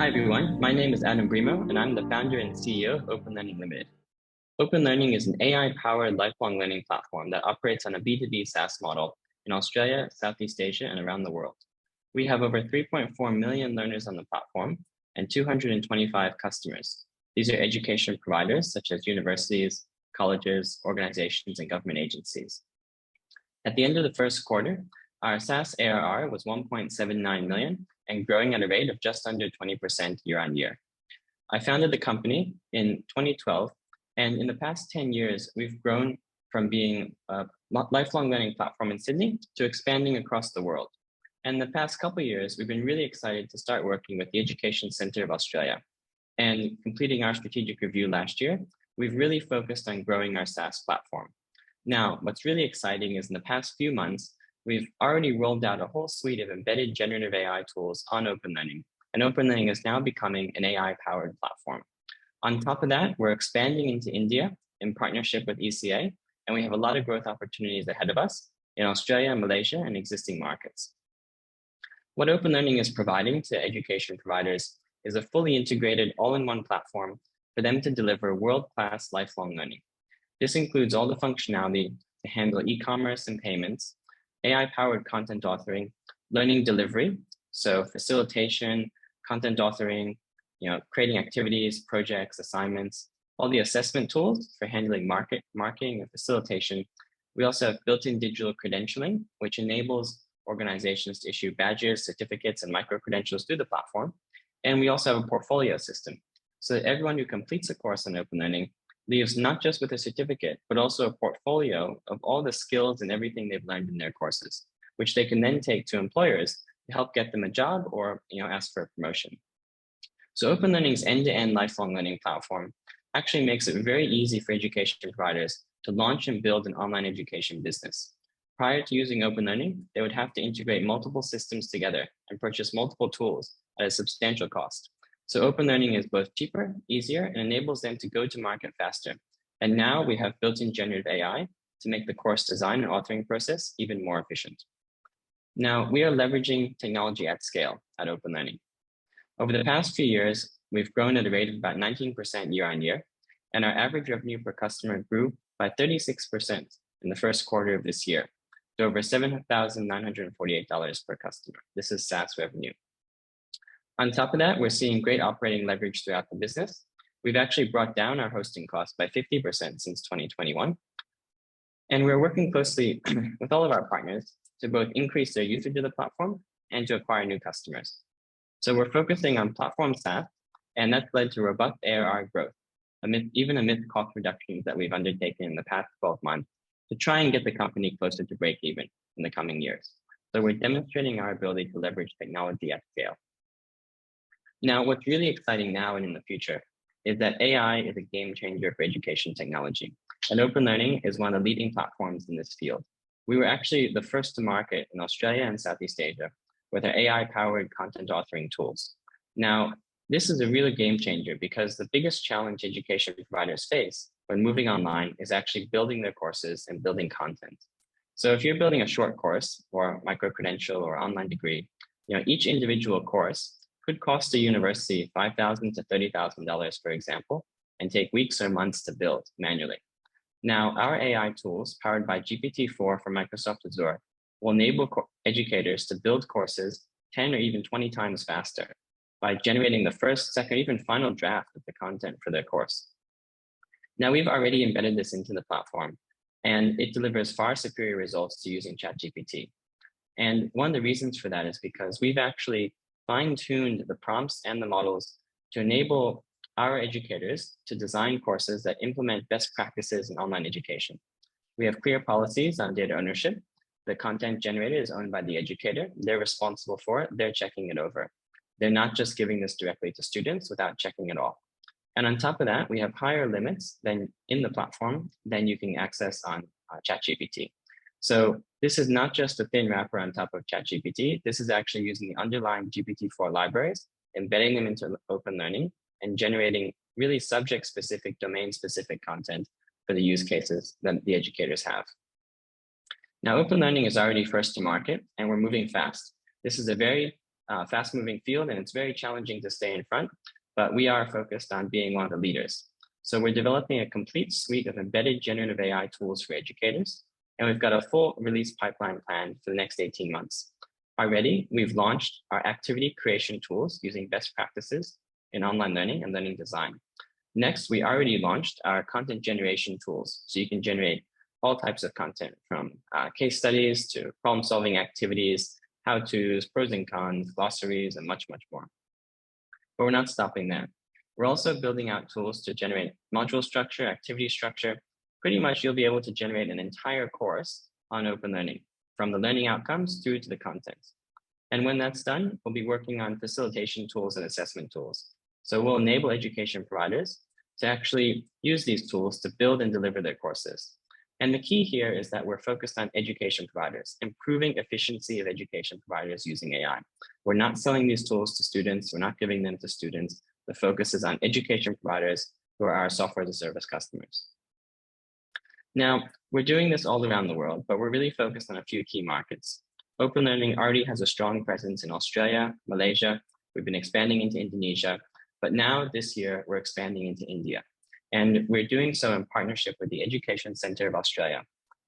Hi everyone, my name is Adam Brimo and I'm the founder and CEO of OpenLearning Limited. OpenLearning is an AI-powered lifelong learning platform that operates on a B2B SaaS model in Australia, Southeast Asia, and around the world. We have over 3.4 million learners on the platform and 225 customers. These are education providers such as universities, colleges, organizations, and government agencies. At the end of the first quarter, our SaaS ARR was 1.79 million and growing at a rate of just under 20% year on year. I founded the company in 2012, and in the past 10 years, we've grown from being a lifelong learning platform in Sydney to expanding across the world. And in the past couple of years, we've been really excited to start working with the Education Centre of Australia. And completing our strategic review last year, we've really focused on growing our SaaS platform. Now, what's really exciting is in the past few months, we've already rolled out a whole suite of embedded generative AI tools on OpenLearning, and OpenLearning is now becoming an AI-powered platform. On top of that, we're expanding into India in partnership with ECA, and we have a lot of growth opportunities ahead of us in Australia, Malaysia, and existing markets. What OpenLearning is providing to education providers is a fully integrated all-in-one platform for them to deliver world-class lifelong learning. This includes all the functionality to handle e-commerce and payments, AI-powered content authoring, learning delivery, so facilitation, content authoring, creating activities, projects, assignments, all the assessment tools for handling marketing and facilitation. We also have built-in digital credentialing, which enables organizations to issue badges, certificates, and micro-credentials through the platform. And we also have a portfolio system, so that everyone who completes a course on OpenLearning leaves not just with a certificate, but also a portfolio of all the skills and everything they've learned in their courses, which they can then take to employers to help get them a job or ask for a promotion. So OpenLearning's end-to-end lifelong learning platform actually makes it very easy for education providers to launch and build an online education business. Prior to using OpenLearning, they would have to integrate multiple systems together and purchase multiple tools at a substantial cost. So OpenLearning is both cheaper, easier, and enables them to go to market faster. And now we have built-in generative AI to make the course design and authoring process even more efficient. Now, we are leveraging technology at scale at OpenLearning. Over the past few years, we've grown at a rate of about 19% year on year, and our average revenue per customer grew by 36% in the first quarter of this year to over $7,948 per customer. This is SaaS revenue. On top of that, we're seeing great operating leverage throughout the business. We've actually brought down our hosting costs by 50% since 2021. And we're working closely with all of our partners to both increase their usage of the platform and to acquire new customers. So we're focusing on platform SaaS, and that's led to robust ARR growth, even amid cost reductions that we've undertaken in the past 12 months to try and get the company closer to break even in the coming years. So we're demonstrating our ability to leverage technology at scale. Now, what's really exciting now and in the future is that AI is a game changer for education technology, and OpenLearning is one of the leading platforms in this field. We were actually the first to market in Australia and Southeast Asia with our AI-powered content authoring tools. Now, this is a real game changer because the biggest challenge education providers face when moving online is actually building their courses and building content. So if you're building a short course or micro-credential or online degree, each individual course could cost a university $5,000 to $30,000, for example, and take weeks or months to build manually. Now, our AI tools, powered by GPT-4 from Microsoft Azure, will enable educators to build courses 10 or even 20 times faster by generating the first, second, even final draft of the content for their course. Now, we've already embedded this into the platform, and it delivers far superior results to using ChatGPT. And one of the reasons for that is because we've actually fine-tuned the prompts and the models to enable our educators to design courses that implement best practices in online education. We have clear policies on data ownership. The content generated is owned by the educator. They're responsible for it. They're checking it over. They're not just giving this directly to students without checking it all. And on top of that, we have higher limits than in the platform than you can access on ChatGPT. So this is not just a thin wrapper on top of ChatGPT. This is actually using the underlying GPT-4 libraries, embedding them into OpenLearning, and generating really subject-specific, domain-specific content for the use cases that the educators have. Now, OpenLearning is already first to market, and we're moving fast. This is a very fast-moving field, and it's very challenging to stay in front, but we are focused on being one of the leaders. So we're developing a complete suite of embedded generative AI tools for educators, and we've got a full release pipeline planned for the next 18 months. Already, we've launched our activity creation tools using best practices in online learning and learning design. Next, we already launched our content generation tools, so you can generate all types of content from case studies to problem-solving activities, how-tos, pros and cons, glossaries, and much, much more. But we're not stopping there. We're also building out tools to generate module structure, activity structure. Pretty much you'll be able to generate an entire course on open learning, from the learning outcomes through to the content. And when that's done, we'll be working on facilitation tools and assessment tools. So we'll enable education providers to actually use these tools to build and deliver their courses. And the key here is that we're focused on education providers, improving efficiency of education providers using AI. We're not selling these tools to students. We're not giving them to students. The focus is on education providers who are our software as a service customers. Now, we're doing this all around the world, but we're really focused on a few key markets. Open Learning already has a strong presence in Australia, Malaysia. We've been expanding into Indonesia, but now this year we're expanding into India. And we're doing so in partnership with the Education Centre of Australia,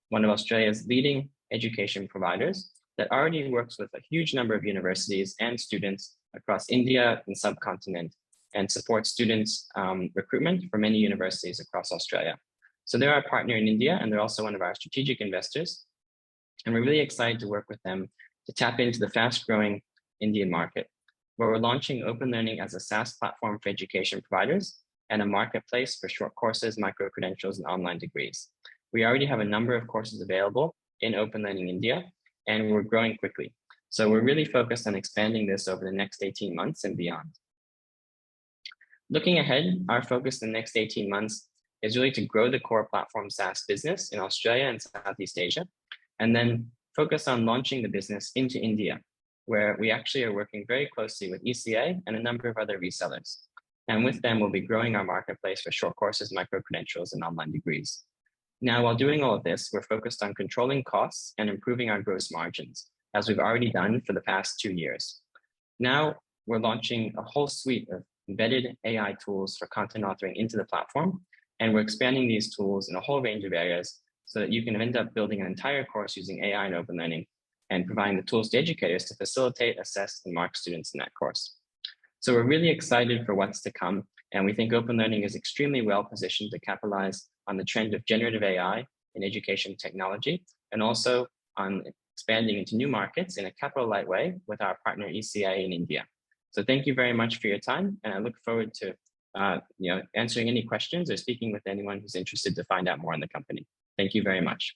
one of Australia's leading education providers that already works with a huge number of universities and students across India and subcontinent, and supports students' recruitment for many universities across Australia. So they're our partner in India, and they're also one of our strategic investors. And we're really excited to work with them to tap into the fast-growing Indian market, where we're launching Open Learning as a SaaS platform for education providers and a marketplace for short courses, micro-credentials, and online degrees. We already have a number of courses available in Open Learning India, and we're growing quickly. So we're really focused on expanding this over the next 18 months and beyond. Looking ahead, our focus in the next 18 months is really to grow the core platform SaaS business in Australia and Southeast Asia, and then focus on launching the business into India, where we actually are working very closely with ECA and a number of other resellers. And with them, we'll be growing our marketplace for short courses, micro-credentials, and online degrees. Now, while doing all of this, we're focused on controlling costs and improving our gross margins, as we've already done for the past 2 years. Now, we're launching a whole suite of embedded AI tools for content authoring into the platform, and we're expanding these tools in a whole range of areas so that you can end up building an entire course using AI and Open Learning and providing the tools to educators to facilitate, assess, and mark students in that course. So we're really excited for what's to come, and we think Open Learning is extremely well positioned to capitalize on the trend of generative AI in education technology, and also on expanding into new markets in a capital light way with our partner ECA in India. So thank you very much for your time, and I look forward to answering any questions or speaking with anyone who's interested to find out more on the company. Thank you very much.